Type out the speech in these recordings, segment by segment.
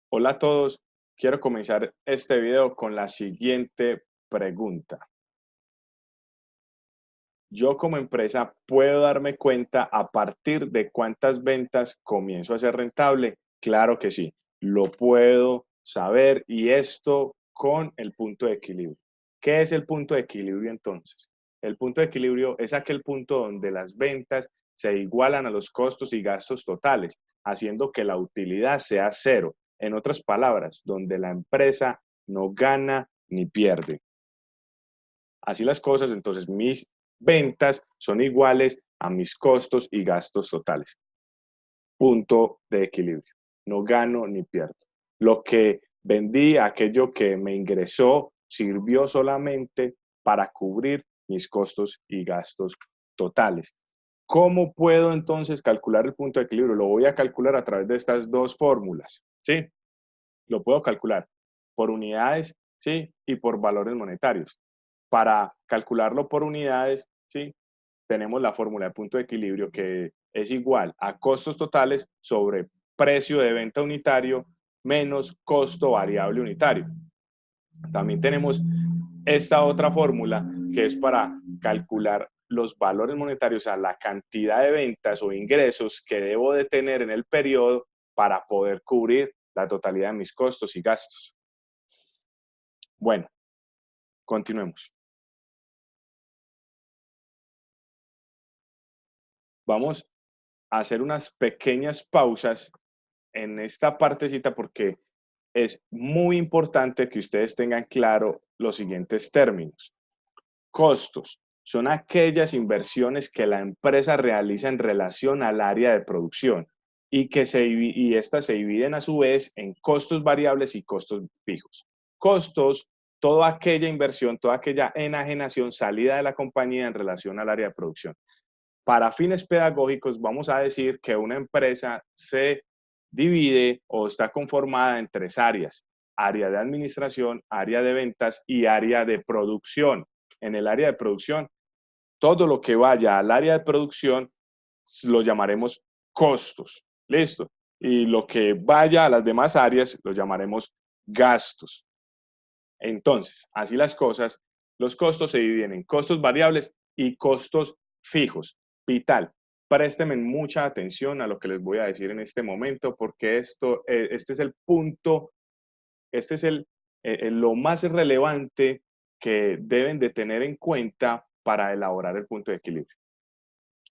Hola a todos, quiero comenzar este video con la siguiente pregunta. ¿Yo como empresa puedo darme cuenta a partir de cuántas ventas comienzo a ser rentable? Claro que sí, lo puedo saber y esto con el punto de equilibrio. ¿Qué es el punto de equilibrio entonces? El punto de equilibrio es aquel punto donde las ventas se igualan a los costos y gastos totales, haciendo que la utilidad sea cero. En otras palabras, donde la empresa no gana ni pierde. Así las cosas, entonces mis ventas son iguales a mis costos y gastos totales. Punto de equilibrio. No gano ni pierdo. Lo que vendí, aquello que me ingresó, sirvió solamente para cubrir mis costos y gastos totales. ¿Cómo puedo entonces calcular el punto de equilibrio? Lo voy a calcular a través de estas dos fórmulas, ¿sí? Lo puedo calcular por unidades, ¿sí? Y por valores monetarios. Para calcularlo por unidades, ¿sí? Tenemos la fórmula de punto de equilibrio que es igual a costos totales sobre precio de venta unitario menos costo variable unitario. También tenemos esta otra fórmula que es para calcular los valores monetarios a la cantidad de ventas o ingresos que debo de tener en el periodo para poder cubrir la totalidad de mis costos y gastos. Bueno, continuemos. Vamos a hacer unas pequeñas pausas en esta partecita porque es muy importante que ustedes tengan claro los siguientes términos. Costos son aquellas inversiones que la empresa realiza en relación al área de producción y estas se dividen a su vez en costos variables y costos fijos. Costos, toda aquella inversión, toda aquella enajenación salida de la compañía en relación al área de producción. Para fines pedagógicos, vamos a decir que una empresa se divide o está conformada en tres áreas: área de administración, área de ventas y área de producción. En el área de producción, todo lo que vaya al área de producción lo llamaremos costos. ¿Listo? Y lo que vaya a las demás áreas lo llamaremos gastos. Entonces, así las cosas, los costos se dividen en costos variables y costos fijos. Vital, présteme mucha atención a lo que les voy a decir en este momento, porque este es el punto, este es lo más relevante que deben de tener en cuenta para elaborar el punto de equilibrio.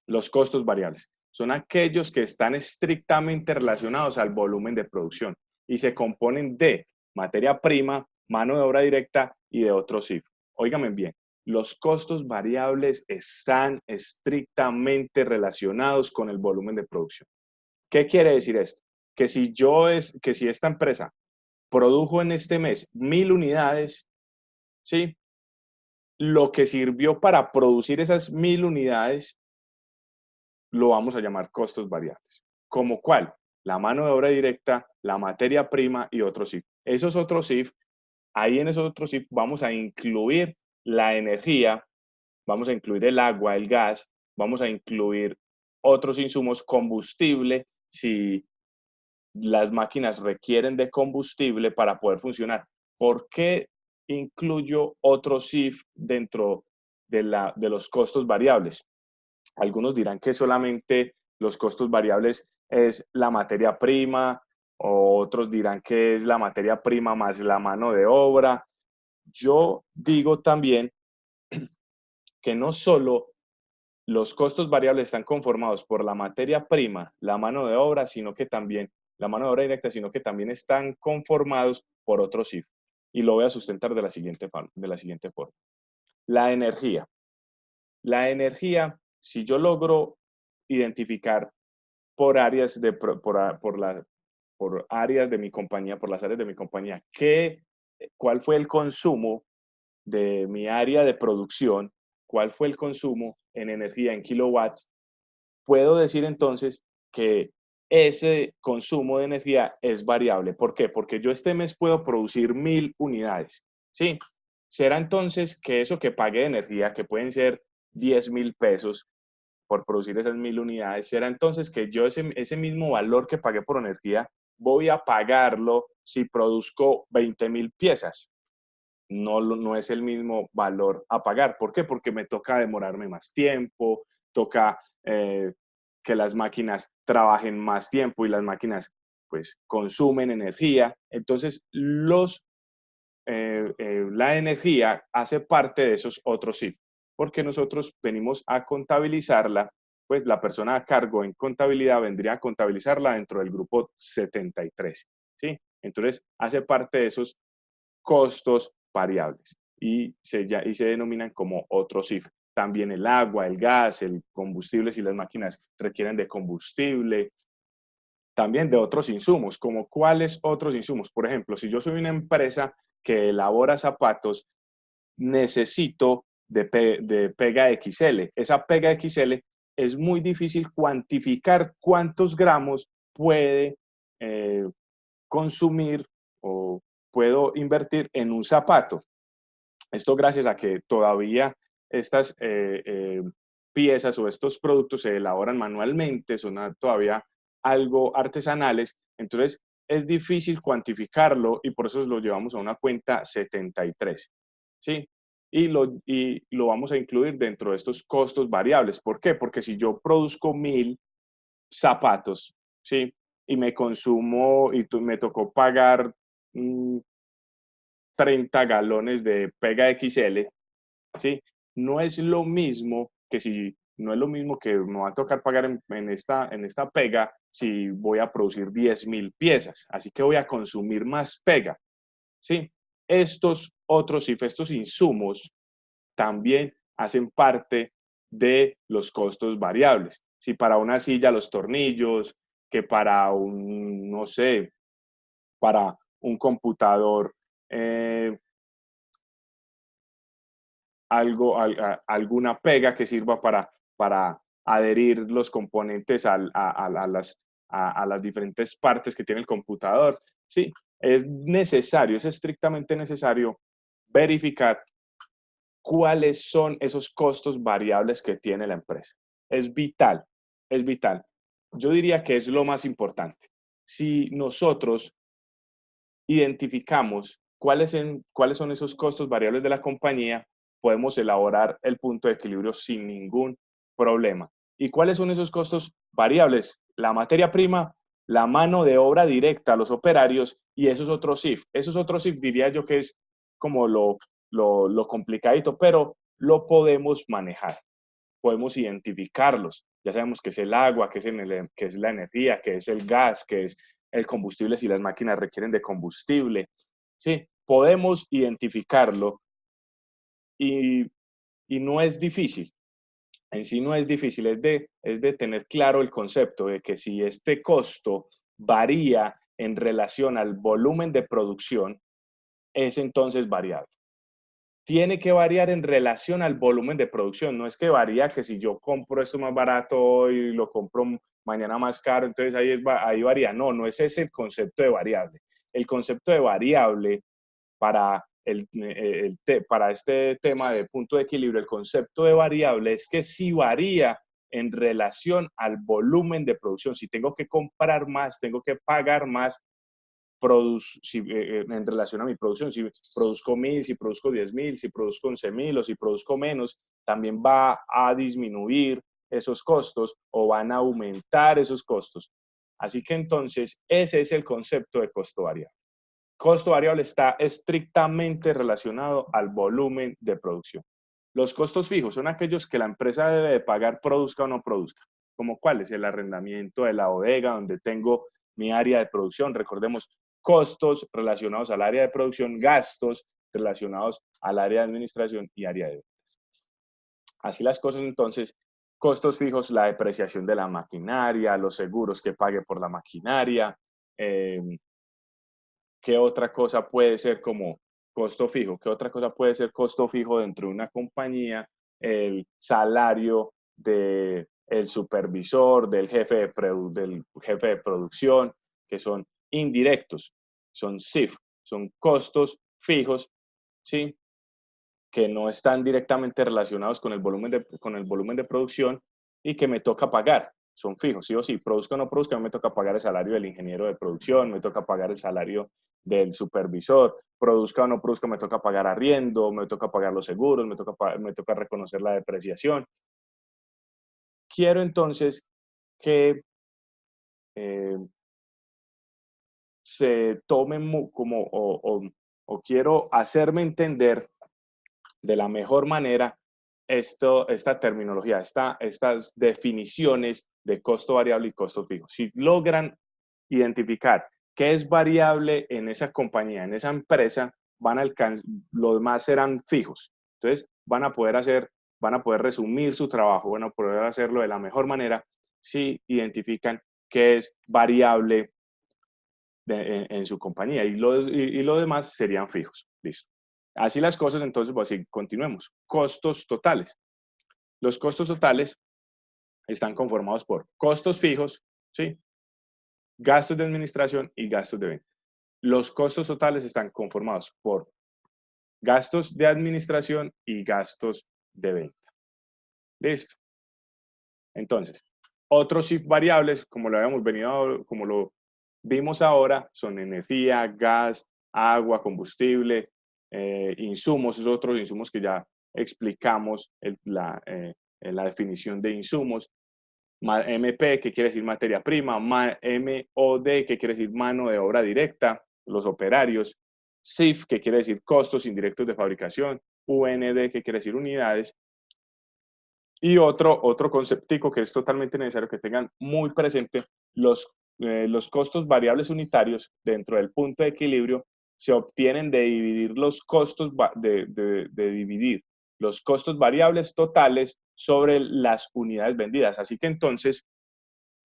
Los costos variables son aquellos que están estrictamente relacionados al volumen de producción y se componen de materia prima, mano de obra directa y de otros IF. Óigame bien, los costos variables están estrictamente relacionados con el volumen de producción. ¿Qué quiere decir esto? Que si esta empresa produjo en este mes 1000 unidades, ¿sí? Lo que sirvió para producir esas 1000 unidades lo vamos a llamar costos variables. ¿Como cuál? La mano de obra directa, la materia prima y otros IF. Esos otros IF, ahí en esos otros IF vamos a incluir la energía, vamos a incluir el agua, el gas, vamos a incluir otros insumos, combustible, si las máquinas requieren de combustible para poder funcionar. ¿Por qué incluyo otros IF dentro de los costos variables? Algunos dirán que solamente los costos variables es la materia prima, o otros dirán que es la materia prima más la mano de obra. Yo digo también que no solo los costos variables están conformados por la materia prima, la mano de obra, sino que también la mano de obra directa, sino que también están conformados por otros IF. Y lo voy a sustentar de la siguiente forma. La energía. La energía, si yo logro identificar por áreas por áreas de mi compañía, por las áreas de mi compañía, cuál fue el consumo de mi área de producción, cuál fue el consumo en energía en kilowatts, puedo decir entonces que ese consumo de energía es variable. ¿Por qué? Porque yo este mes puedo producir 1000 unidades, ¿sí? Será entonces que eso que pagué de energía, que pueden ser 10.000 pesos, por producir esas 1000 unidades, será entonces que yo ese mismo valor que pagué por energía voy a pagarlo si produzco 20.000 piezas. No es el mismo valor a pagar. ¿Por qué? Porque me toca demorarme más tiempo, toca que las máquinas trabajen más tiempo y las máquinas pues consumen energía. Entonces, la energía hace parte de esos otros sí, porque nosotros venimos a contabilizarla, pues la persona a cargo en contabilidad vendría a contabilizarla dentro del grupo 73, ¿sí? Entonces, hace parte de esos costos variables y se denominan como otros IF. También el agua, el gas, el combustible, si las máquinas requieren de combustible, también de otros insumos, como cuáles otros insumos. Por ejemplo, si yo soy una empresa que elabora zapatos, necesito de pega XL. Esa pega XL es muy difícil cuantificar cuántos gramos puede eh, consumir o puedo invertir en un zapato. Esto gracias a que todavía estas piezas o estos productos se elaboran manualmente, son todavía algo artesanales, entonces es difícil cuantificarlo y por eso lo llevamos a una cuenta 73, ¿sí? Y lo vamos a incluir dentro de estos costos variables. ¿Por qué? Porque si yo produzco 1.000 zapatos, ¿sí? Y me consumo y me tocó pagar 30 galones de pega XL, ¿sí? No es lo mismo que si, no es lo mismo que me va a tocar pagar en esta pega si voy a producir 10.000 piezas. Así que voy a consumir más pega, ¿sí? Estos otros, estos insumos también hacen parte de los costos variables. Si para una silla los tornillos, que para un, no sé, para un computador, eh, alguna pega que sirva para adherir los componentes a las diferentes partes que tiene el computador. Sí, es necesario, es estrictamente necesario verificar cuáles son esos costos variables que tiene la empresa. Es vital, es vital. Yo diría que es lo más importante. Si nosotros identificamos cuáles son esos costos variables de la compañía, podemos elaborar el punto de equilibrio sin ningún problema. ¿Y cuáles son esos costos variables? La materia prima, la mano de obra directa, los operarios y esos otros IF. Esos otros IF diría yo que es como lo complicadito, pero lo podemos manejar, podemos identificarlos. Ya sabemos que es el agua, que es la energía, que es el gas, que es el combustible si las máquinas requieren de combustible. Sí, podemos identificarlo y, y no es difícil. En sí no es difícil, es de tener claro el concepto de que si este costo varía en relación al volumen de producción, es entonces variable. Tiene que variar en relación al volumen de producción. No es que varía que si yo compro esto más barato y lo compro mañana más caro, entonces ahí varía. No, no es ese el concepto de variable. El concepto de variable para, para este tema de punto de equilibrio, el concepto de variable es que si varía en relación al volumen de producción, si tengo que comprar más, tengo que pagar más, en relación a mi producción, si produzco 1.000, si produzco 10.000, si produzco 11.000 o si produzco menos, también va a disminuir esos costos o van a aumentar esos costos. Así que entonces ese es el concepto de costo variable. Costo variable está estrictamente relacionado al volumen de producción. Los costos fijos son aquellos que la empresa debe de pagar, produzca o no produzca. ¿Como cuáles? El arrendamiento de la bodega donde tengo mi área de producción. Recordemos, costos relacionados al área de producción, gastos relacionados al área de administración y área de ventas. Así las cosas, entonces, costos fijos, la depreciación de la maquinaria, los seguros que pague por la maquinaria, ¿qué otra cosa puede ser como costo fijo? ¿Qué otra cosa puede ser costo fijo dentro de una compañía? El salario del supervisor, del jefe de producción, que son indirectos, son SIF, son costos fijos, ¿sí? Que no están directamente relacionados con el volumen de producción y que me toca pagar. son fijos, sí o sí, produzca o no produzca, me toca pagar el salario del ingeniero de producción, me toca pagar el salario del supervisor, produzca o no produzca, me toca pagar arriendo, me toca pagar los seguros, me toca reconocer la depreciación. Quiero entonces que eh, se tome como, o quiero hacerme entender de la mejor manera esta terminología, estas definiciones de costo variable y costo fijo. Si logran identificar qué es variable en esa compañía, en esa empresa, los demás serán fijos. Entonces, van a poder resumir su trabajo, van a poder hacerlo de la mejor manera si identifican qué es variable en su compañía y lo demás serían fijos. Listo. Así las cosas, entonces, pues así continuemos. Costos totales. Los costos totales están conformados por costos fijos, ¿sí? Gastos de administración y gastos de venta. Los costos totales están conformados por gastos de administración y gastos de venta. Listo. Entonces, otros shift variables, como lo vimos ahora, son energía, gas, agua, combustible, insumos, esos otros insumos que ya explicamos la definición de insumos, MP, que quiere decir materia prima, MOD, que quiere decir mano de obra directa, los operarios, CIF, que quiere decir costos indirectos de fabricación, UND, que quiere decir unidades, y otro conceptico que es totalmente necesario que tengan muy presente, los costos variables unitarios dentro del punto de equilibrio se obtienen de dividir dividir los costos variables totales sobre las unidades vendidas. Así que entonces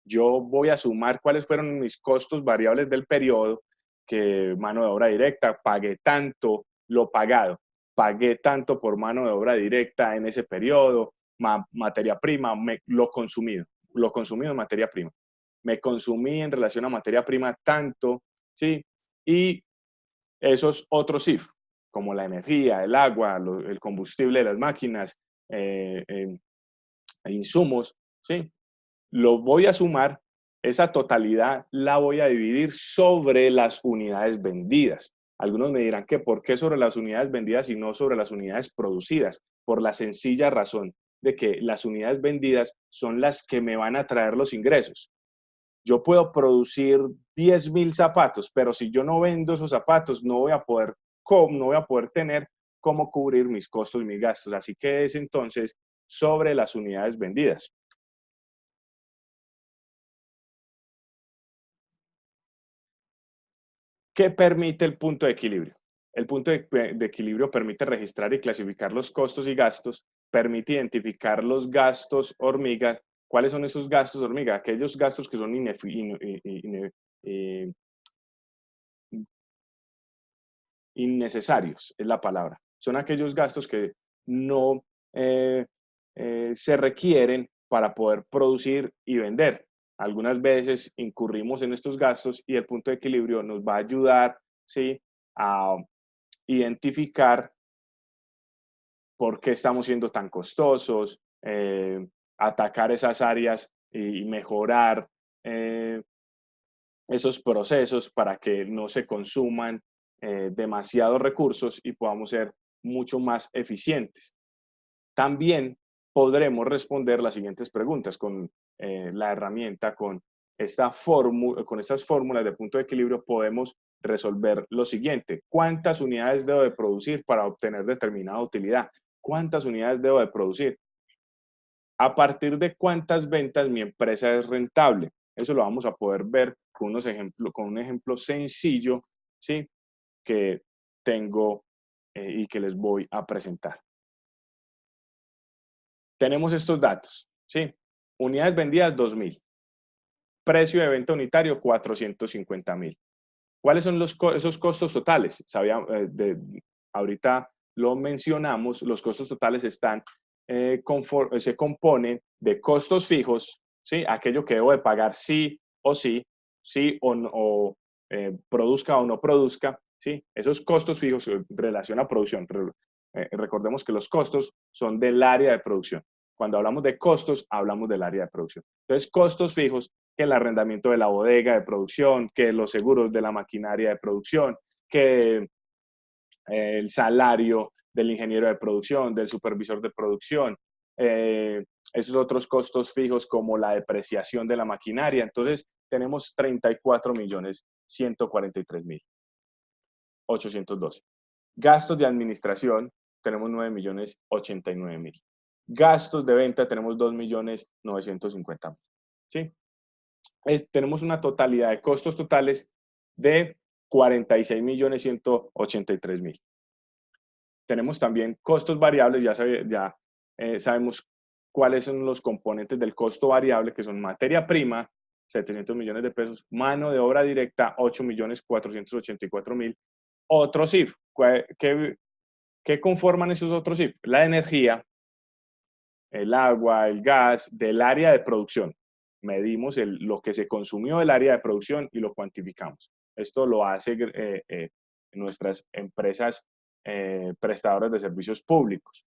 yo voy a sumar cuáles fueron mis costos variables del periodo, que mano de obra directa, pagué tanto, lo pagado, pagué tanto por mano de obra directa en ese periodo, materia prima, lo consumido en materia prima. Me consumí en relación a materia prima tanto, ¿sí? Y esos otros CIF, como la energía, el agua, el combustible de las máquinas, insumos, ¿sí? Lo voy a sumar, esa totalidad la voy a dividir sobre las unidades vendidas. Algunos me dirán que ¿por qué sobre las unidades vendidas y no sobre las unidades producidas? Por la sencilla razón de que las unidades vendidas son las que me van a traer los ingresos. Yo puedo producir 10.000 zapatos, pero si yo no vendo esos zapatos, no voy a poder tener cómo cubrir mis costos y mis gastos. Así que es entonces sobre las unidades vendidas. ¿Qué permite el punto de equilibrio? El punto de equilibrio permite registrar y clasificar los costos y gastos, permite identificar los gastos hormigas. ¿Cuáles son esos gastos hormiga? Aquellos gastos que son innecesarios, es la palabra. Son aquellos gastos que no se requieren para poder producir y vender. Algunas veces incurrimos en estos gastos y el punto de equilibrio nos va a ayudar, ¿sí?, a identificar por qué estamos siendo tan costosos, atacar esas áreas y mejorar esos procesos para que no se consuman demasiados recursos y podamos ser mucho más eficientes. También podremos responder las siguientes preguntas con la herramienta, con estas fórmulas de punto de equilibrio podemos resolver lo siguiente. ¿Cuántas unidades debo de producir para obtener determinada utilidad? ¿Cuántas unidades debo de producir? ¿A partir de cuántas ventas mi empresa es rentable? Eso lo vamos a poder ver con un ejemplo sencillo, ¿sí?, que tengo y que les voy a presentar. Tenemos estos datos, ¿sí? Unidades vendidas, 2.000. Precio de venta unitario, 450.000. ¿Cuáles son esos costos totales? Ahorita lo mencionamos, los costos totales se componen de costos fijos, ¿sí? Aquello que debo de pagar sí o sí, sí o, no, produzca o no produzca, ¿sí? Esos costos fijos en relación a producción. Recordemos que los costos son del área de producción. Cuando hablamos de costos, hablamos del área de producción. Entonces, costos fijos, que el arrendamiento de la bodega de producción, que los seguros de la maquinaria de producción, que el salario del ingeniero de producción, del supervisor de producción, esos otros costos fijos como la depreciación de la maquinaria. Entonces, tenemos 34.143.812. Gastos de administración, tenemos 9.089.000. Gastos de venta, tenemos 2.950.000. ¿Sí? Tenemos una totalidad de costos totales de 46.183.000. Tenemos también costos variables, ya sabemos cuáles son los componentes del costo variable, que son materia prima, 700 millones de pesos, mano de obra directa, 8.484.000, otros IF. ¿Qué conforman esos otros IF? La energía, el agua, el gas del área de producción. Medimos lo que se consumió del área de producción y lo cuantificamos. Esto lo hace nuestras empresas prestadoras de servicios públicos.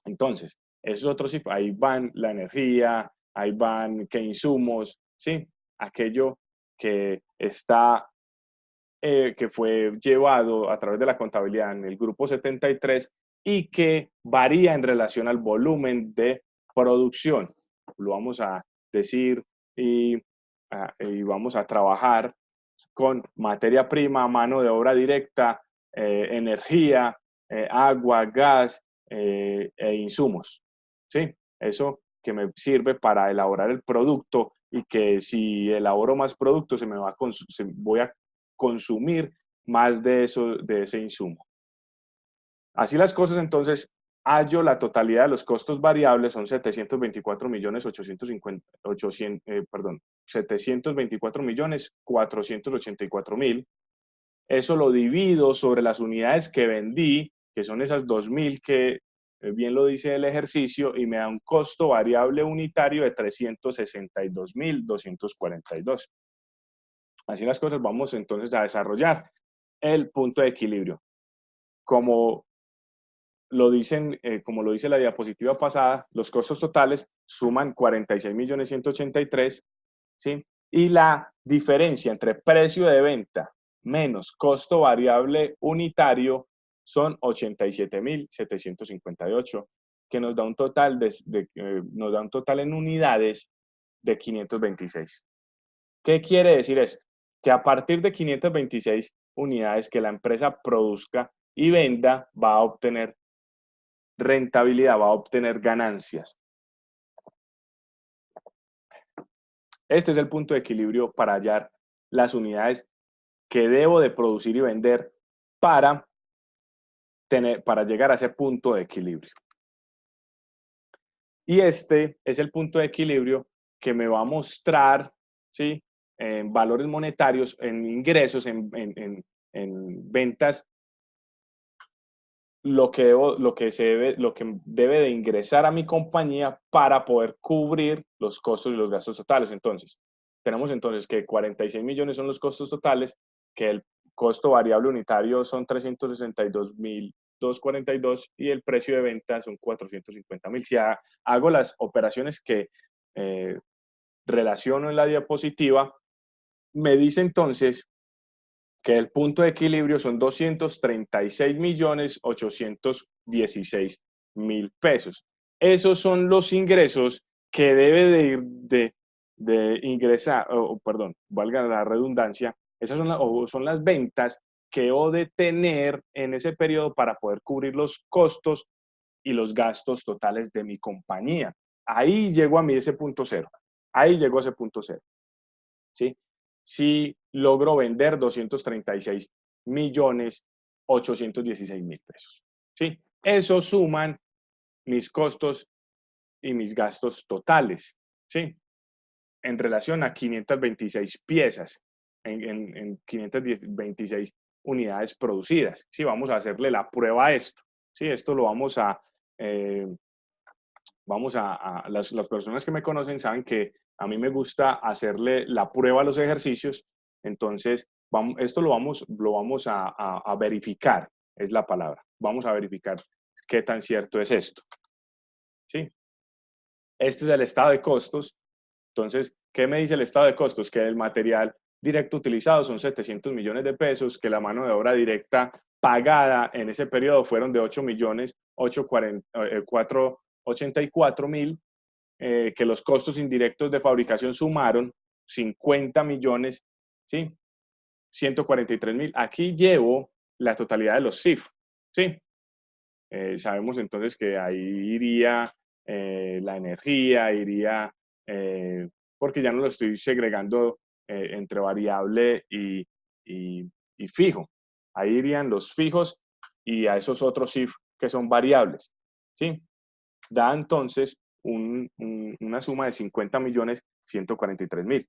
Entonces, esos otros, ahí van la energía, ahí van qué insumos, ¿sí? Aquello que está, que fue llevado a través de la contabilidad en el grupo 73 y que varía en relación al volumen de producción. Lo vamos a decir y vamos a trabajar con materia prima, mano de obra directa, energía, agua, gas e insumos. ¿Sí? Eso que me sirve para elaborar el producto y que si elaboro más productos voy a consumir más de ese insumo. Así las cosas, entonces, hallo la totalidad de los costos variables, son 724.484.000. Eso lo divido sobre las unidades que vendí, que son esas 2.000 que bien lo dice el ejercicio, y me da un costo variable unitario de 362.242. Así las cosas, vamos entonces a desarrollar el punto de equilibrio. Como lo dice la diapositiva pasada, los costos totales suman 46.183.000, ¿sí? Y la diferencia entre precio de venta menos costo variable unitario son 87.758, que nos da un total en unidades de 526. ¿Qué quiere decir esto? Que a partir de 526 unidades que la empresa produzca y venda, va a obtener rentabilidad, va a obtener ganancias. Este es el punto de equilibrio para hallar las unidades que debo de producir y vender para llegar a ese punto de equilibrio. Y este es el punto de equilibrio que me va a mostrar, ¿sí?, en valores monetarios, en ingresos, en ventas, lo que debe de ingresar a mi compañía para poder cubrir los costos y los gastos totales. Entonces, tenemos entonces que 46 millones son los costos totales, que el costo variable unitario son 362.242 y el precio de venta son 450.000. Si hago las operaciones que relaciono en la diapositiva, me dice entonces que el punto de equilibrio son 236.816.000 pesos. Esos son los ingresos que debe de ingresar, perdón, valga la redundancia, esas son las ventas que debo de tener en ese periodo para poder cubrir los costos y los gastos totales de mi compañía. Ahí llegó a mí ese punto cero. Ahí llegó ese punto cero. ¿Sí? Si logro vender 236.816.000 pesos. ¿Sí? Eso suman mis costos y mis gastos totales, ¿sí? En relación a 526 piezas, en 526 unidades producidas. ¿Sí? Vamos a hacerle la prueba a esto. ¿Sí? Esto lo vamos a... las personas que me conocen saben que a mí me gusta hacerle la prueba a los ejercicios, entonces esto lo vamos a verificar, es la palabra. Vamos a verificar qué tan cierto es esto. ¿Sí? Este es el estado de costos. Entonces, ¿qué me dice el estado de costos? Que el material directo utilizado son 700 millones de pesos, que la mano de obra directa pagada en ese periodo fueron de 8 millones 484 mil, que los costos indirectos de fabricación sumaron 50 millones, ¿sí? 143 mil. Aquí llevo la totalidad de los CIF, ¿sí? Sabemos entonces que ahí iría la energía, iría, porque ya no lo estoy segregando entre variable y fijo. Ahí irían los fijos y a esos otros CIF que son variables, ¿sí? Da entonces una suma de 50 millones 143 mil,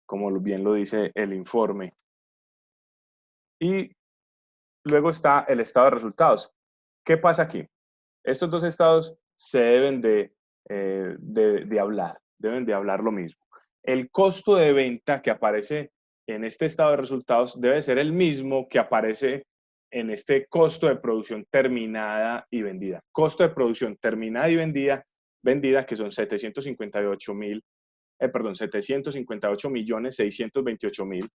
como bien lo dice el informe. Y luego está el estado de resultados. ¿Qué pasa aquí? Estos dos estados se deben de hablar, deben de hablar lo mismo. El costo de venta que aparece en este estado de resultados debe ser el mismo que aparece en este costo de producción terminada y vendida. Costo de producción terminada y vendida que son 758 mil, 758 millones 628 mil.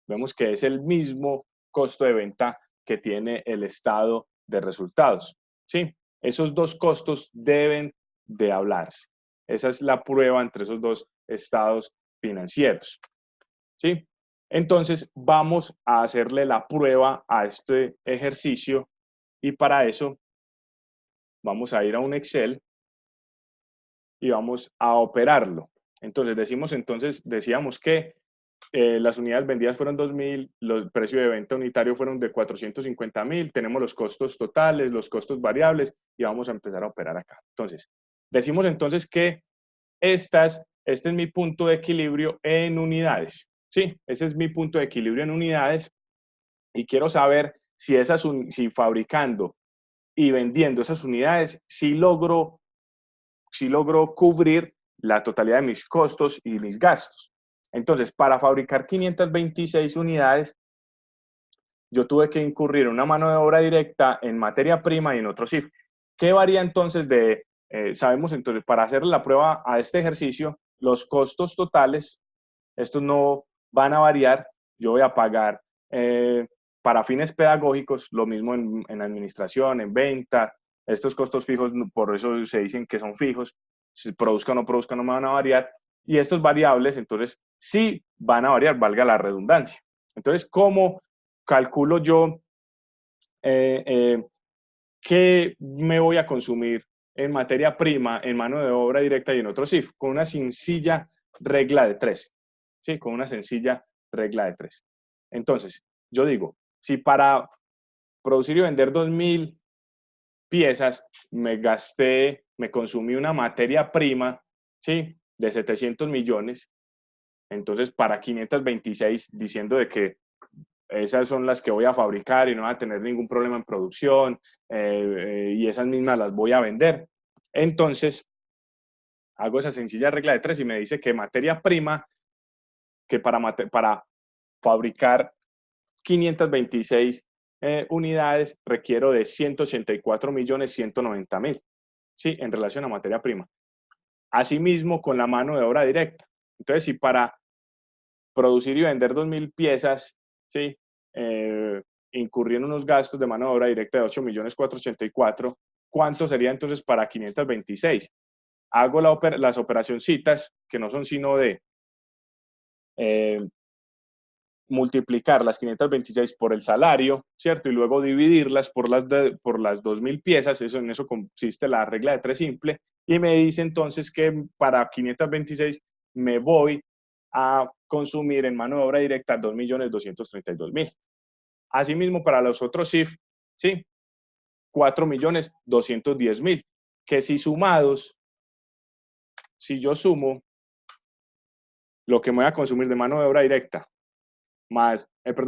Vemos que es el mismo costo de venta que tiene el estado de resultados. ¿Sí? Esos dos costos deben de hablarse. Esa es la prueba entre esos dos estados financieros. ¿Sí? Entonces, vamos a hacerle la prueba a este ejercicio y para eso vamos a ir a un Excel y vamos a operarlo. Entonces, decíamos que las unidades vendidas fueron 2.000, los precios de venta unitario fueron de 450.000, tenemos los costos totales, los costos variables y vamos a empezar a operar acá. Entonces, decimos entonces que este es mi punto de equilibrio en unidades. Sí, ese es mi punto de equilibrio en unidades y quiero saber si fabricando y vendiendo esas unidades, si logro cubrir la totalidad de mis costos y mis gastos. Entonces, para fabricar 526 unidades, yo tuve que incurrir una mano de obra directa en materia prima y en otros CIF. ¿Qué varía entonces sabemos entonces, para hacer la prueba a este ejercicio, los costos totales, estos no van a variar, yo voy a pagar para fines pedagógicos, lo mismo en administración, en venta, estos costos fijos, por eso se dicen que son fijos, si produzca o no produzca no me van a variar, y estos variables, entonces, sí van a variar, valga la redundancia. Entonces, ¿cómo calculo yo qué me voy a consumir en materia prima, en mano de obra directa y en otros CIF? Con una sencilla regla de tres. ¿Sí? Con una sencilla regla de tres. Entonces, yo digo, si para producir y vender 2.000 piezas me consumí una materia prima, ¿sí? De 700 millones, entonces para 526, diciendo de que esas son las que voy a fabricar y no voy a tener ningún problema en producción, y esas mismas las voy a vender. Entonces, hago esa sencilla regla de tres y me dice que materia prima, que para fabricar 526 unidades requiero de 184 millones 190 mil, ¿sí? En relación a materia prima. Asimismo, con la mano de obra directa. Entonces, si para producir y vender 2.000 piezas, ¿sí? Incurrí en unos gastos de mano de obra directa de 8 millones 484, ¿cuánto sería entonces para 526? Hago las operacioncitas, que no son sino de multiplicar las 526 por el salario, ¿cierto? Y luego dividirlas por las 2.000 piezas, en eso consiste la regla de tres simple, y me dice entonces que para 526 me voy a consumir en mano de obra directa 2.232.000. Asimismo, para los otros CIF, ¿sí? 4.210.000, que si sumados, si yo sumo lo que me voy a consumir de mano de obra directa, más,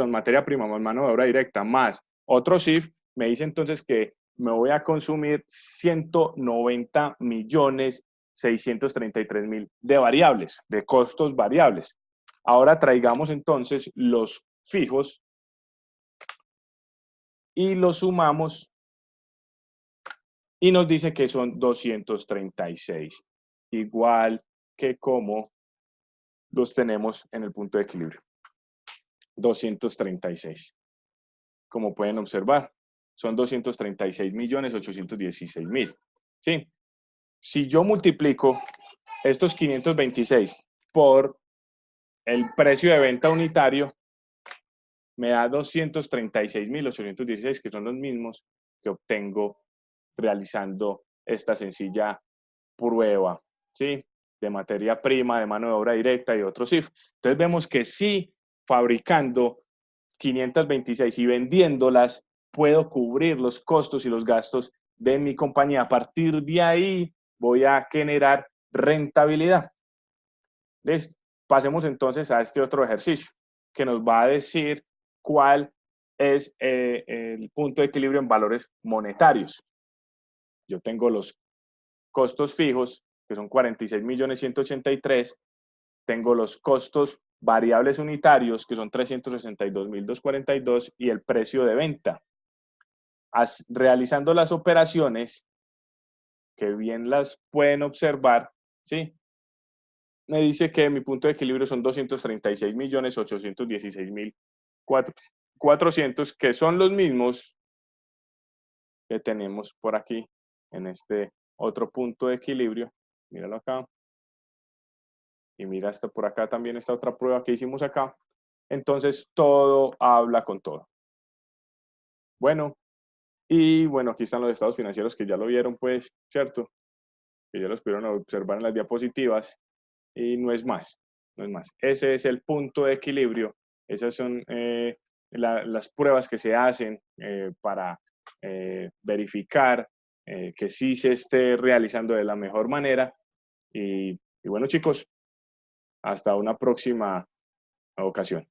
materia prima más mano de obra directa, más otro CIF, me dice entonces que me voy a consumir 190 millones 633 mil de variables, de costos variables. Ahora traigamos entonces los fijos y los sumamos y nos dice que son 236, igual que como los tenemos en el punto de equilibrio. 236. Como pueden observar, son 236.816.000. ¿Sí? Si yo multiplico estos 526 por el precio de venta unitario, me da 236.816, que son los mismos que obtengo realizando esta sencilla prueba, ¿sí? De materia prima, de mano de obra directa y otros IF. Entonces vemos que sí, fabricando 526 y vendiéndolas, puedo cubrir los costos y los gastos de mi compañía. A partir de ahí voy a generar rentabilidad. ¿Listo? Pasemos entonces a este otro ejercicio que nos va a decir cuál es el punto de equilibrio en valores monetarios. Yo tengo los costos fijos, que son 46.183.000. Tengo los costos variables unitarios, que son 362.242, y el precio de venta. Realizando las operaciones, que bien las pueden observar, ¿sí? Me dice que mi punto de equilibrio son 236.816.400, que son los mismos que tenemos por aquí en este otro punto de equilibrio. Míralo acá. Y mira, hasta por acá también esta otra prueba que hicimos acá. Entonces, todo habla con todo. Bueno, y bueno, aquí están los estados financieros que ya lo vieron, pues, ¿cierto? Que ya los pudieron observar en las diapositivas. Y no es más, no es más. Ese es el punto de equilibrio. Esas son las pruebas que se hacen para verificar que sí se esté realizando de la mejor manera. Y bueno, chicos, hasta una próxima ocasión.